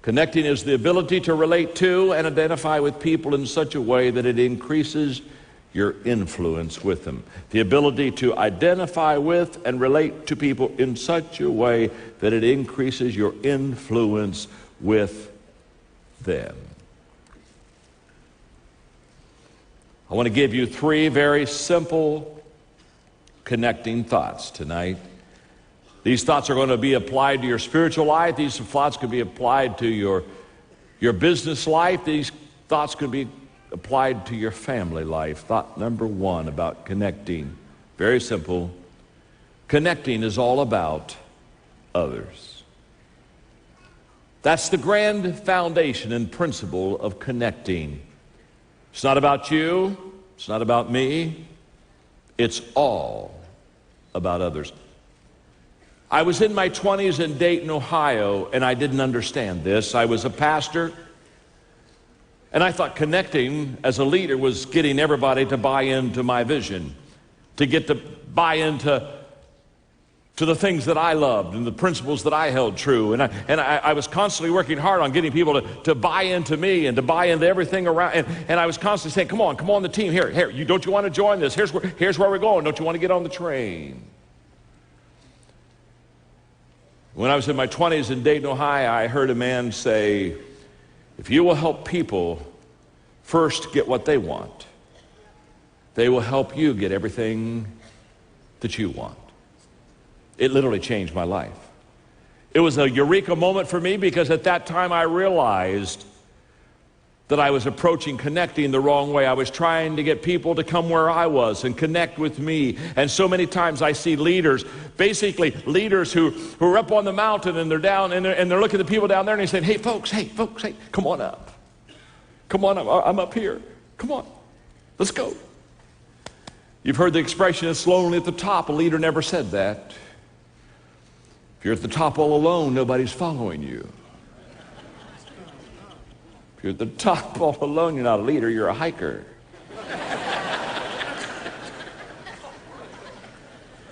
Connecting is the ability to relate to and identify with people in such a way that it increases your influence with them. The ability to identify with and relate to people in such a way that it increases your influence with them. I want to give you 3 very simple connecting thoughts tonight. These thoughts are going to be applied to your spiritual life. These thoughts could be applied to your business life. These thoughts could be applied to your family life. Thought number 1 about connecting. Very simple. Connecting is all about others. That's the grand foundation and principle of connecting. It's not about you. It's not about me. It's all about others. I was in my 20s in Dayton, Ohio, and I didn't understand this. I was a pastor, and I thought connecting as a leader was getting everybody to buy into my vision, to get to buy into the things that I loved and the principles that I held true. And I was constantly working hard on getting people to buy into me and to buy into everything around. And I was constantly saying, come on the team. Here, don't you want to join this? Here's where we're going. Don't you want to get on the train? When I was in my 20s in Dayton, Ohio, I heard a man say, if you will help people first get what they want, they will help you get everything that you want. It literally changed my life. It was a eureka moment for me because at that time I realized that I was approaching connecting the wrong way. I was trying to get people to come where I was and connect with me. And so many times I see leaders, basically leaders who are up on the mountain and they're down and they're looking at the people down there and they say, hey folks, come on up. Come on up, I'm up here. Come on, let's go. You've heard the expression, it's lonely at the top. A leader never said that. If you're at the top all alone, nobody's following you. If you're at the top all alone, you're not a leader, you're a hiker.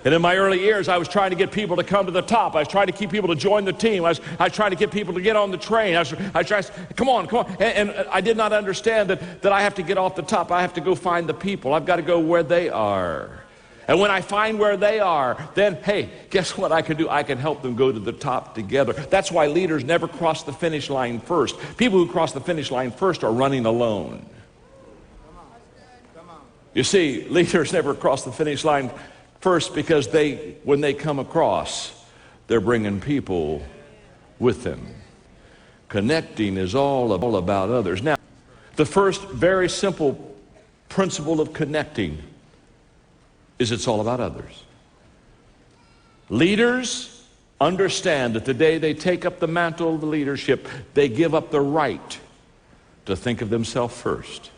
And in my early years, I was trying to get people to come to the top. I was trying to keep people to join the team. I was trying to get people to get on the train. I was trying to, come on. And I did not understand that I have to get off the top. I have to go find the people. I've got to go where they are. And when I find where they are, then, hey, guess what I can do? I can help them go to the top together. That's why leaders never cross the finish line first. People who cross the finish line first are running alone. You see, leaders never cross the finish line first because when they come across, they're bringing people with them. Connecting is all about others. Now, the first very simple principle of connecting is it's all about others. Leaders understand that the day they take up the mantle of the leadership, they give up the right to think of themselves first.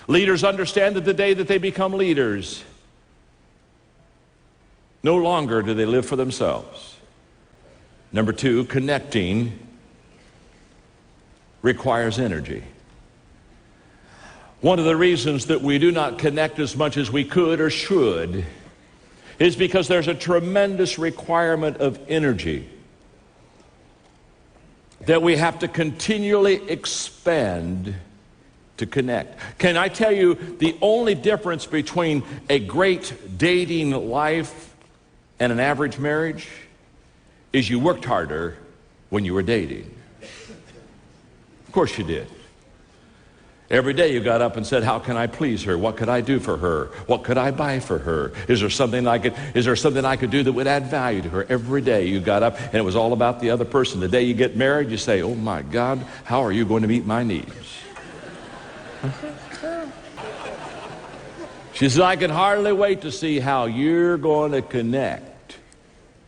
Leaders understand that the day that they become leaders, no longer do they live for themselves. Number 2, connecting requires energy. One of the reasons that we do not connect as much as we could or should is because there's a tremendous requirement of energy that we have to continually expend to connect. Can I tell you the only difference between a great dating life and an average marriage is you worked harder when you were dating. Of course you did. Every day you got up and said, how can I please her? What could I do for her? What could I buy for her? Is there something I could do that would add value to her? Every day you got up and it was all about the other person. The day you get married, you say, oh my God, how are you going to meet my needs? She says, I can hardly wait to see how you're going to connect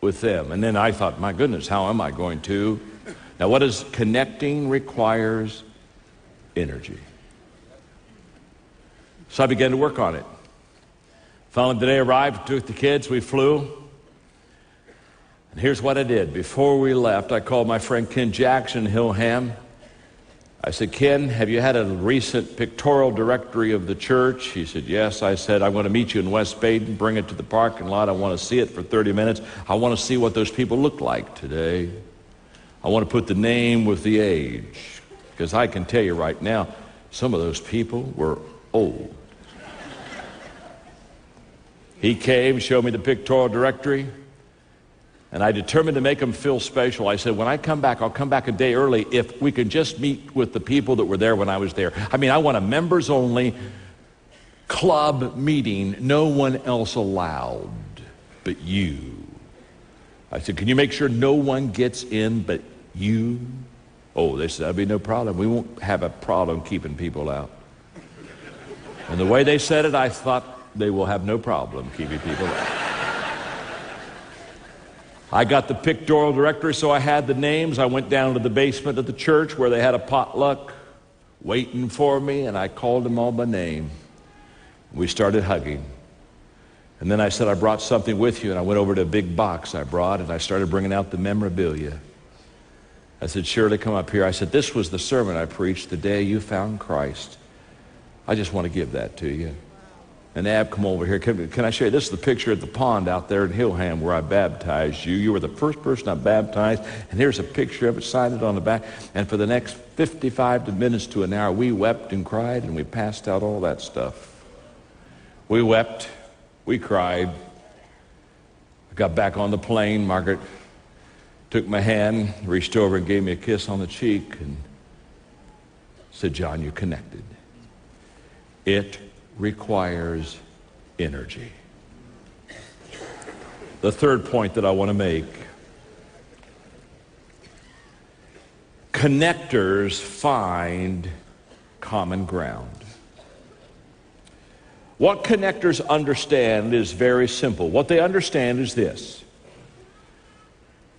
with them. And then I thought, my goodness, how am I going to? Now what is connecting requires energy. So I began to work on it. Finally, the day arrived, took the kids, we flew. And here's what I did. Before we left, I called my friend Ken Jackson, Hillham. I said, Ken, have you had a recent pictorial directory of the church? He said, yes. I said, I'm going to meet you in West Baden, bring it to the parking lot. I want to see it for 30 minutes. I want to see what those people look like today. I want to put the name with the age, because I can tell you right now, some of those people were old. He came, showed me the pictorial directory, and I determined to make him feel special. I said, when I come back, I'll come back a day early if we can just meet with the people that were there when I was there. I mean, I want a members-only club meeting, no one else allowed but you. I said, can you make sure no one gets in but you? Oh, they said, that'd be no problem. We won't have a problem keeping people out. And the way they said it, I thought they will have no problem keeping people out. I got the pictorial directory, so I had the names. I went down to the basement of the church where they had a potluck waiting for me, and I called them all by name. We started hugging. And then I said, I brought something with you, and I went over to a big box I brought, and I started bringing out the memorabilia. I said, Shirley, come up here. I said, this was the sermon I preached the day you found Christ. I just want to give that to you. And Ab, come over here. Can I show you? This is the picture at the pond out there in Hillham where I baptized you. You were the first person I baptized, and here's a picture of it, signed it on the back. And for the next 55 minutes to an hour, we wept and cried, and we passed out all that stuff. We wept. We cried. I got back on the plane. Margaret took my hand, reached over and gave me a kiss on the cheek, and said, John, you connected. It requires energy. The third point that I want to make, connectors find common ground. What connectors understand is very simple. What they understand is this,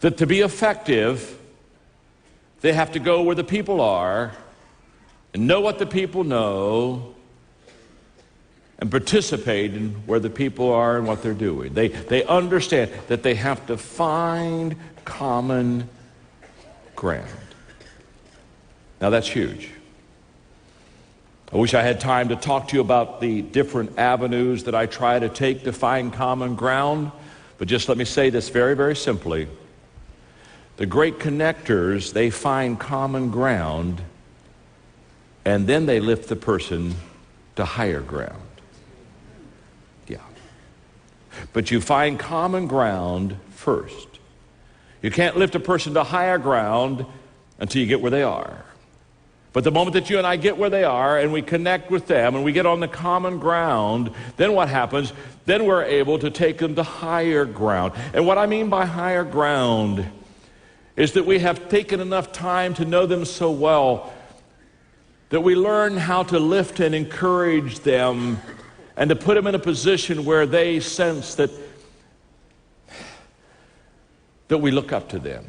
that to be effective, they have to go where the people are and know what the people know and participate in where the people are and what they're doing. They understand that they have to find common ground. Now that's huge. I wish I had time to talk to you about the different avenues that I try to take to find common ground, but just let me say this very, very simply. The great connectors, they find common ground, and then they lift the person to higher ground. Yeah. But you find common ground first. You can't lift a person to higher ground until you get where they are. But the moment that you and I get where they are and we connect with them and we get on the common ground, then what happens? Then we're able to take them to higher ground. And what I mean by higher ground is that we have taken enough time to know them so well that we learn how to lift and encourage them and to put them in a position where they sense that we look up to them,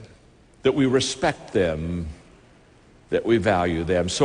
that we respect them, that we value them. So